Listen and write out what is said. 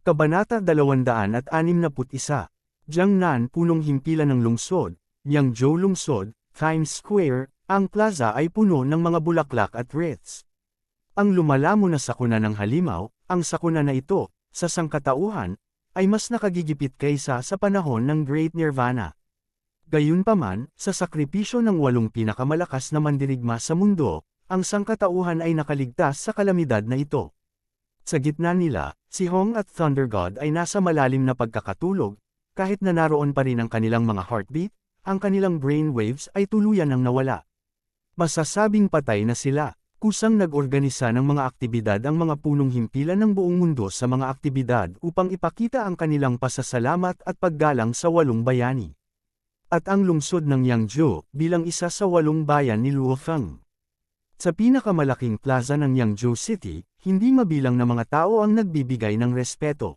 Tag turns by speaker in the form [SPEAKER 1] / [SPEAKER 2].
[SPEAKER 1] Kabanata 261. Jiangnan punong himpilan ng lungsod, Yangzhou lungsod, Times Square, ang plaza ay puno ng mga bulaklak at wreaths. Ang lumalamon na sakuna ng halimaw, ang sakuna na ito, sa sangkatauhan, ay mas nakagigipit kaysa sa panahon ng Great Nirvana. Gayunpaman, sa sakripisyo ng 8 pinakamalakas na mandirigma sa mundo, ang sangkatauhan ay nakaligtas sa kalamidad na ito. Sa gitna nila, si Hong at Thunder God ay nasa malalim na pagkakatulog, kahit na naroon pa rin ang kanilang mga heartbeat, ang kanilang brain waves ay tuluyan ng nawala. Masasabing patay na sila. Kusang nag-organisa ng mga aktibidad ang mga punong himpilan ng buong mundo sa mga aktibidad upang ipakita ang kanilang pasasalamat at paggalang sa 8 bayani. At ang lungsod ng Yangzhou bilang isa sa 8 bayan ni Luofeng. Sa pinakamalaking plaza ng Yangzhou City, hindi mabilang na mga tao ang nagbibigay ng respeto.